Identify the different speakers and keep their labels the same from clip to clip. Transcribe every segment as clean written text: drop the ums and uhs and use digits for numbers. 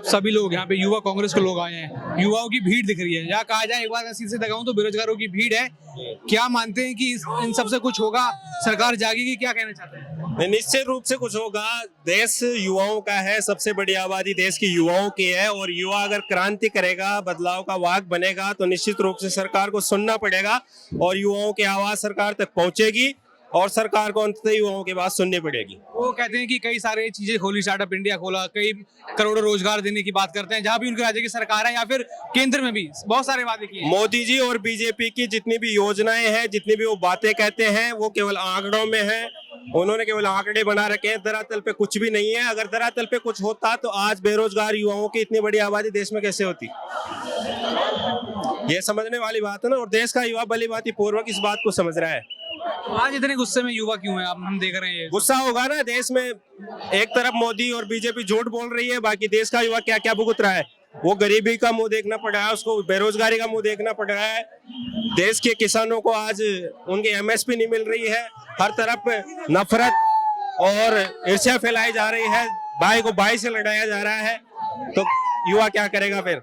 Speaker 1: सभी लोग यहाँ पे युवा कांग्रेस के लोग आए हैं, युवाओं की भीड़ दिख रही है। यहाँ कहा जाए एक बार सीधे दिखाऊं तो बेरोजगारों की भीड़ है। क्या मानते हैं कि इन सब से कुछ होगा, सरकार जागेगी, क्या कहना चाहते हैं?
Speaker 2: निश्चित रूप से कुछ होगा। देश युवाओं का है, सबसे बड़ी आबादी देश की युवाओं की है, और युवा अगर क्रांति करेगा, बदलाव का वाहक बनेगा, तो निश्चित रूप से सरकार को सुनना पड़ेगा और युवाओं की आवाज सरकार तक पहुंचेगी और सरकार को अंततः युवाओं की बात सुननी पड़ेगी।
Speaker 1: वो कहते हैं कि कई सारे चीजें खोली, स्टार्टअप इंडिया खोला, कई करोड़ों रोजगार देने की बात करते हैं, जहां भी उनके राज्य की सरकार है या फिर केंद्र में भी बहुत सारे वादे किए हैं।
Speaker 2: मोदी जी और बीजेपी की जितनी भी योजनाएं हैं, जितनी भी वो बातें कहते हैं, वो केवल आंकड़ों में है। उन्होंने केवल आंकड़े बना रखे हैं, धरातल पे कुछ भी नहीं है। अगर धरातल पे कुछ होता तो आज बेरोजगार युवाओं की इतनी बड़ी आबादी देश में कैसे होती? ये समझने वाली बात है ना। और देश का युवा भली भांति पूर्वक इस बात को समझ रहा है।
Speaker 1: आज इतने गुस्से में युवा क्यों है, आप हम देख रहे हैं?
Speaker 2: गुस्सा होगा ना। देश में एक तरफ मोदी और बीजेपी झूठ बोल रही है, बाकी देश का युवा क्या क्या भुगत रहा है। वो गरीबी का मुंह देखना पड़ रहा है, उसको बेरोजगारी का मुंह देखना पड़ रहा है। देश के किसानों को आज उनकी एमएसपी नहीं मिल रही है। हर तरफ नफरत और ईर्ष्या फैलाई जा रही है, भाई को भाई से लड़ाया जा रहा है। तो युवा क्या करेगा? फिर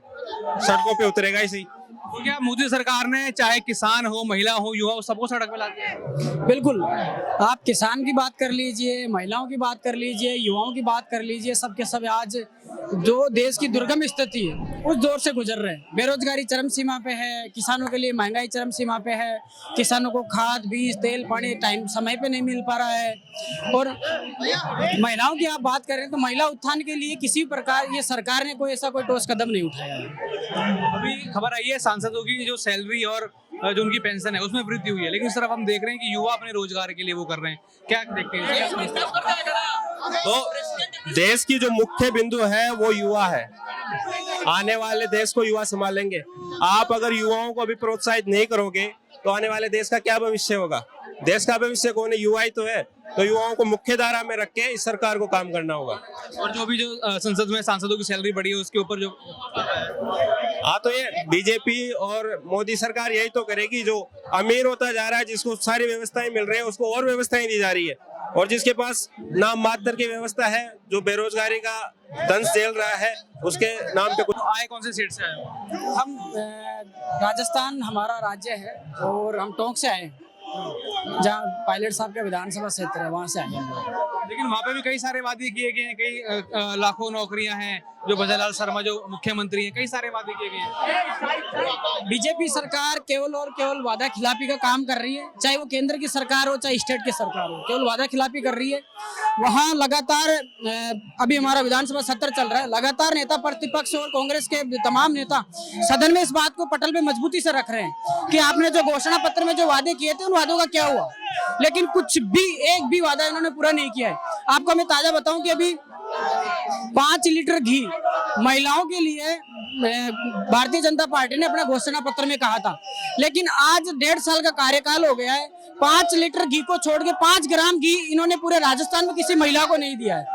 Speaker 2: सड़कों पे उतरेगा ही सही।
Speaker 1: तो क्या मोदी सरकार ने चाहे किसान हो, महिला हो, युवा हो, सबको सड़क पे ला दिया है?
Speaker 3: बिल्कुल। आप किसान की बात कर लीजिए, महिलाओं की बात कर लीजिए, युवाओं की बात कर लीजिए, सबके सब आज जो देश की दुर्गम स्थिति है उस दौर से गुजर रहे हैं। बेरोजगारी चरम सीमा पे है, किसानों के लिए महंगाई चरम सीमा पे है, किसानों को खाद, बीज, तेल, पानी टाइम समय पे नहीं मिल पा रहा है। और महिलाओं की आप बात करें तो महिला उत्थान के लिए किसी प्रकार ये सरकार ने कोई ऐसा कोई ठोस कदम नहीं उठाया है।
Speaker 1: अभी खबर आई है सांसदों की जो सैलरी और जो उनकी पेंशन है उसमें वृद्धि हुई है, लेकिन इस तरफ हम देख रहे हैं कि युवा अपने रोजगार के लिए वो कर रहे हैं। क्या देखते हैं?
Speaker 2: तो देश की जो मुख्य बिंदु है वो युवा है। आने वाले देश को युवा संभालेंगे। आप अगर युवाओं को अभी प्रोत्साहित नहीं करोगे तो आने वाले देश का क्या भविष्य होगा? देश का भविष्य कौन है? युवा ही तो है। तो युवाओं को मुख्य धारा में रख के इस सरकार को काम करना होगा।
Speaker 1: और जो भी जो संसद में सांसदों की सैलरी बढ़ी है उसके ऊपर जो
Speaker 2: हाँ, तो ये बीजेपी और मोदी सरकार यही तो करेगी। जो अमीर होता जा रहा है, जिसको सारी व्यवस्थाएं मिल रही है, उसको और व्यवस्थाएं दी जा रही है, और जिसके पास नाम मात्र की व्यवस्था है, जो बेरोजगारी का दंश झेल रहा है, उसके नाम पे कुछ।
Speaker 1: आए कौन से सीट से आए हो?
Speaker 3: हम राजस्थान हमारा राज्य है और हम टोंक से आए हैं, जहाँ पायलट साहब का विधानसभा क्षेत्र है, वहाँ से आए हैं।
Speaker 1: लेकिन वहाँ पे भी कई सारे वादे किए गए हैं, कई लाखों नौकरियां हैं, जो भजनलाल शर्मा जो मुख्यमंत्री हैं, कई सारे वादे किए गए हैं।
Speaker 3: बीजेपी सरकार केवल और केवल वादा खिलाफी का काम कर रही है, चाहे वो केंद्र की सरकार हो चाहे स्टेट की सरकार हो, केवल वादा खिलाफी कर रही है। वहाँ लगातार अभी हमारा विधानसभा सत्र चल रहा है, लगातार नेता प्रतिपक्ष और कांग्रेस के तमाम नेता सदन में इस बात को पटल पे मजबूती से रख रहे हैं कि आपने जो घोषणा पत्र में जो वादे किए थे उन वादों का क्या हुआ। लेकिन कुछ भी एक भी वादा इन्होंने पूरा नहीं किया है। आपको मैं ताजा बताऊं कि अभी 5 लीटर घी महिलाओं के लिए भारतीय जनता पार्टी ने अपना घोषणा पत्र में कहा था, लेकिन आज 1.5 साल का कार्यकाल हो गया है, 5 लीटर घी को छोड़ के 5 ग्राम घी इन्होंने पूरे राजस्थान में किसी महिला को नहीं दिया है।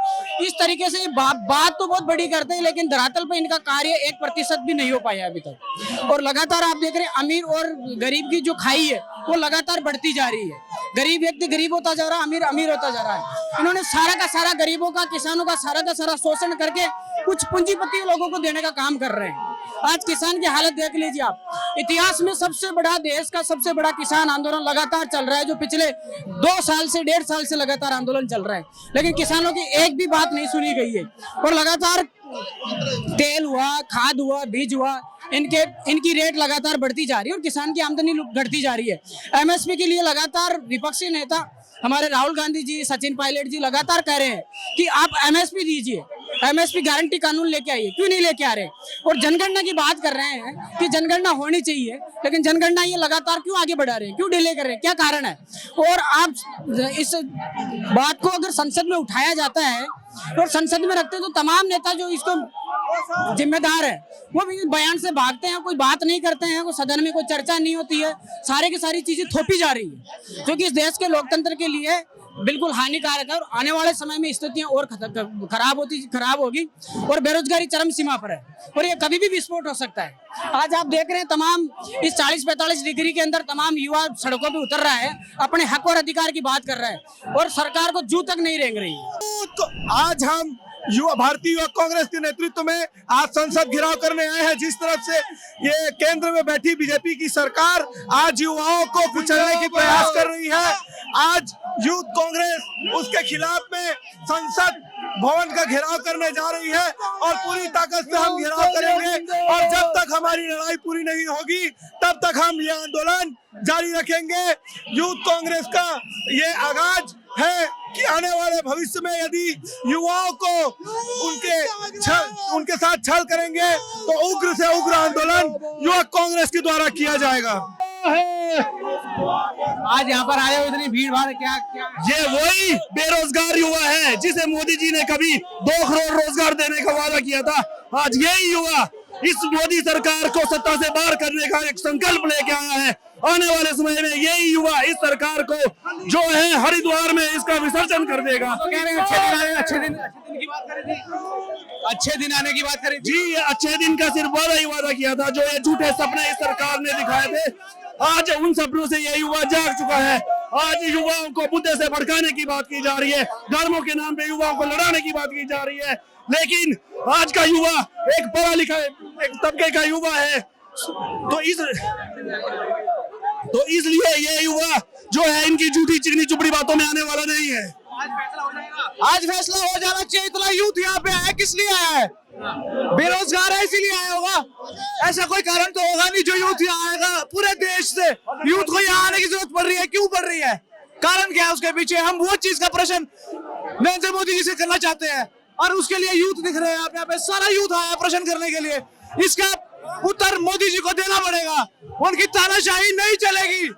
Speaker 3: इस तरीके से बात तो बहुत बड़ी करते हैं, लेकिन धरातल पर इनका कार्य 1% भी नहीं हो पाया अभी तक। और लगातार आप देख रहे हैं अमीर और गरीब की जो खाई है वो लगातार बढ़ती जा रही है। गरीब व्यक्ति गरीब होता जा रहा है, अमीर अमीर होता जा रहा है। इन्होंने सारा का सारा गरीबों का, किसानों का सारा शोषण करके कुछ पूंजीपति लोगों को देने का काम कर रहे हैं। आज किसान की हालत देख लीजिए आप। इतिहास में सबसे बड़ा, देश का सबसे बड़ा किसान आंदोलन लगातार चल रहा है, जो पिछले 2 साल से 1.5 साल से लगातार आंदोलन चल रहा है, लेकिन किसानों की एक भी बात नहीं सुनी गई है। और लगातार तेल हुआ, खाद हुआ, बीज हुआ, इनकी रेट लगातार बढ़ती जा रही है और किसान की आमदनी घटती जा रही है। एमएसपी के लिए लगातार विपक्षी नेता हमारे राहुल गांधी जी, सचिन पायलट जी लगातार कह रहे हैं कि आप एमएसपी दीजिए, एमएसपी गारंटी कानून लेके आइए। क्यों नहीं लेके आ रहे? और जनगणना की बात कर रहे हैं कि जनगणना होनी चाहिए, लेकिन जनगणना ये लगातार क्यों आगे बढ़ा रहे हैं, क्यों डिले कर रहे हैं, क्या कारण है? और आप इस बात को अगर संसद में उठाया जाता है और संसद में रखते हैं तो तमाम नेता जो इसको जिम्मेदार है वो भी बयान से भागते हैं, कोई बात नहीं करते हैं, कोई सदन में कोई चर्चा नहीं होती है, सारे की सारी चीजें थोपी जा रही है, जो कि इस देश के लोकतंत्र के लिए बिल्कुल हानिकारक है। और आने वाले समय में स्थितियां और खराब होगी और बेरोजगारी चरम सीमा पर है और ये कभी भी विस्फोट हो सकता है। आज आप देख रहे हैं तमाम इस 40-45 डिग्री के अंदर तमाम युवा सड़कों पे उतर रहा है, अपने हक और अधिकार की बात कर रहा है और सरकार को जू तक नहीं रेंग रही है।
Speaker 4: तो आज हम युवा भारतीय युवा कांग्रेस के नेतृत्व में आज संसद घेराव करने आए हैं। जिस तरफ से ये केंद्र में बैठी बीजेपी की सरकार आज युवाओं को कुचलने की प्रयास कर रही है। आज यूथ कांग्रेस उसके खिलाफ में संसद भवन का घेराव करने जा रही है और पूरी ताकत से हम घेराव करेंगे और जब तक हमारी लड़ाई पूरी नहीं होगी तब तक हम ये आंदोलन जारी रखेंगे। यूथ कांग्रेस का ये आगाज है कि आने वाले भविष्य में यदि युवाओं को उनके साथ छल करेंगे तो उग्र से उग्र आंदोलन युवा कांग्रेस के द्वारा किया जाएगा।
Speaker 1: आज यहाँ पर आए हो, इतनी भीड़ भाड़, क्या क्या?
Speaker 4: ये वही बेरोजगार युवा है जिसे मोदी जी ने कभी 2 करोड़ रोजगार देने का वादा किया था। आज यही युवा इस मोदी सरकार को सत्ता से बाहर करने का एक संकल्प लेके आया है। आने वाले समय में यही युवा इस सरकार को जो है हरिद्वार में इसका विसर्जन कर देगा।
Speaker 1: कह रहे हैं अच्छे दिन की बात करें थी, अच्छे दिन आने की बात करें
Speaker 4: जी, ये अच्छे दिन का सिर्फ वादा ही वादा किया था जो ये झूठे सपने इस सरकार ने दिखाए थे। आज उन सपनों से ये युवा जाग चुका है। आज युवाओं को मुद्दे से भड़काने की बात की जा रही है, धर्मों के नाम पे युवाओं को लड़ाने की बात की जा रही है, लेकिन आज का युवा एक पढ़ा लिखा एक तबके का युवा है। तो इसलिए ये युवा जो है इनकी झूठी चिकनी चुपड़ी बातों में आने वाला नहीं है।
Speaker 1: आज फैसला हो जाना चाहिए। इतना यूथ यहाँ पे आया किस लिए आया है? बेरोजगार है इसीलिए आया होगा। ऐसा कोई कारण तो होगा नहीं जो यूथ यहाँ आएगा। पूरे देश से यूथ को यहाँ आने की जरूरत पड़ रही है, क्यों पड़ रही है? कारण क्या है उसके पीछे? हम वो चीज का प्रश्न नरेंद्र मोदी जी से करना चाहते हैं और उसके लिए यूथ दिख रहे हैं। आप यहाँ पे सारा यूथ आया प्रश्न करने के लिए। इसका उत्तर मोदी जी को देना पड़ेगा। उनकी तानाशाही नहीं चलेगी।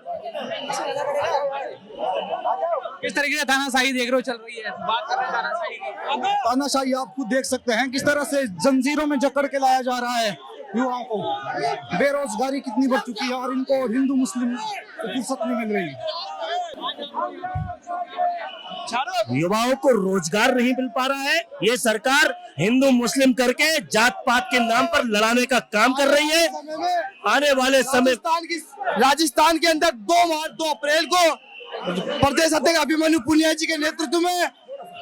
Speaker 1: किस तरीके से तानाशाही देख रहे हो चल रही है? बात कर रहे हैं तानाशाही की।
Speaker 5: तानाशाही आप खुद देख सकते हैं किस तरह से जंजीरों में जकड़ के लाया जा रहा है युवाओं को। बेरोजगारी कितनी बढ़ चुकी है और इनको हिंदू मुस्लिम फुर्सत नहीं मिल रही।
Speaker 6: युवाओं को रोजगार नहीं मिल पा रहा है। ये सरकार हिंदू मुस्लिम करके जात पात के नाम पर लड़ाने का काम कर रही है। आने वाले समय
Speaker 5: राजस्थान के अंदर 2 अप्रैल को प्रदेश अध्यक्ष अभिमन्यु पुनिया जी के नेतृत्व में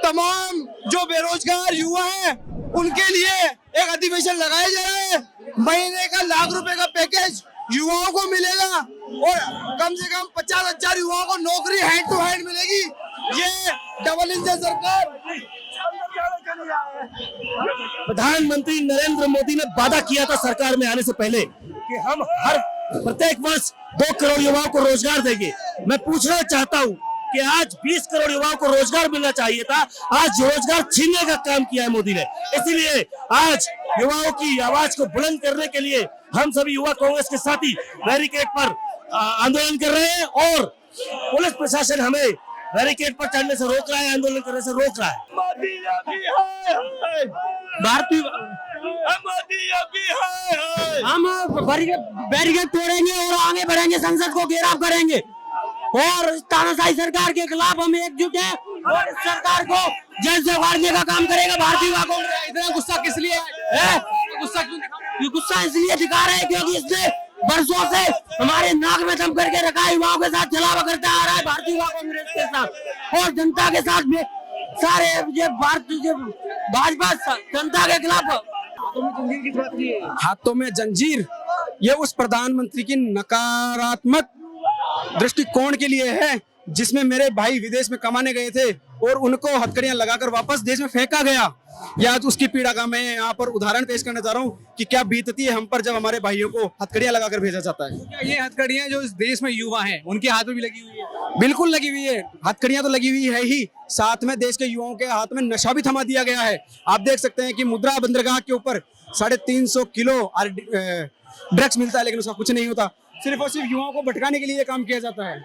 Speaker 5: तमाम जो बेरोजगार युवा हैं उनके लिए एक अधिवेशन लगाया जा रहा है। महीने का ₹1,00,000 का पैकेज युवाओं को मिलेगा और कम से कम 50,000 युवाओं को नौकरी हैंड टू हैंड मिलेगी। ये डबल इंजन सरकार।
Speaker 6: प्रधानमंत्री नरेंद्र मोदी ने वादा किया था सरकार में आने से पहले कि हम हर प्रत्येक वर्ष 2 करोड़ युवाओं को रोजगार देंगे। मैं पूछना चाहता हूँ कि आज 20 करोड़ युवाओं को रोजगार मिलना चाहिए था, आज रोजगार छीनने का काम किया है मोदी ने। इसीलिए आज युवाओं की आवाज को बुलंद करने के लिए हम सभी युवा कांग्रेस के साथी बैरिकेड पर आंदोलन कर रहे हैं और पुलिस प्रशासन हमें बैरिकेड पर चढ़ने से रोक रहा है, आंदोलन करने से रोक रहा है।
Speaker 3: भारतीय हम बैरिकेड तोड़ेंगे और आगे बढ़ेंगे, संसद को घेराव करेंगे और तानाशाही सरकार के खिलाफ हम एकजुट हैं और इस सरकार को जल्द से उखाड़ने का काम करेगा भारतीय युवा कांग्रेस।
Speaker 1: इतना गुस्सा किस लिए है? गुस्सा क्यों दिखा?
Speaker 3: ये गुस्सा इसलिए दिखा रहे हैं क्योंकि इसने बरसों से हमारे नाक में दम करके रखा है। युवाओं के साथ छलावा करता आ रहा है भारतीय युवा कांग्रेस के साथ और जनता के साथ भी सारे ये भाजपा जनता के खिलाफ।
Speaker 5: हाथों में जंजीर ये उस प्रधानमंत्री की नकारात्मक दृष्टिकोण के लिए है जिसमें मेरे भाई विदेश में कमाने गए थे और उनको हथकड़ियां लगाकर वापस देश में फेंका गया। या तो उसकी पीड़ा का मैं यहाँ पर उदाहरण पेश करना चाह रहा हूँ कि क्या बीतती है हम पर जब हमारे भाइयों को हथकड़ियां लगाकर भेजा जाता है।
Speaker 1: क्या ये हथकड़ियां जो इस देश में युवा हैं उनके हाथ में भी लगी हुई है?
Speaker 5: बिल्कुल लगी हुई है, हथकड़ियां तो लगी हुई है ही, साथ में देश के युवाओं के हाथ में नशा भी थमा दिया गया है। आप देख सकते हैं कि मुद्रा बंदरगाह के ऊपर 350 किलो ड्रग्स मिलता है लेकिन उसका कुछ नहीं होता। सिर्फ और सिर्फ युवाओं को भटकाने के लिए काम किया जाता है।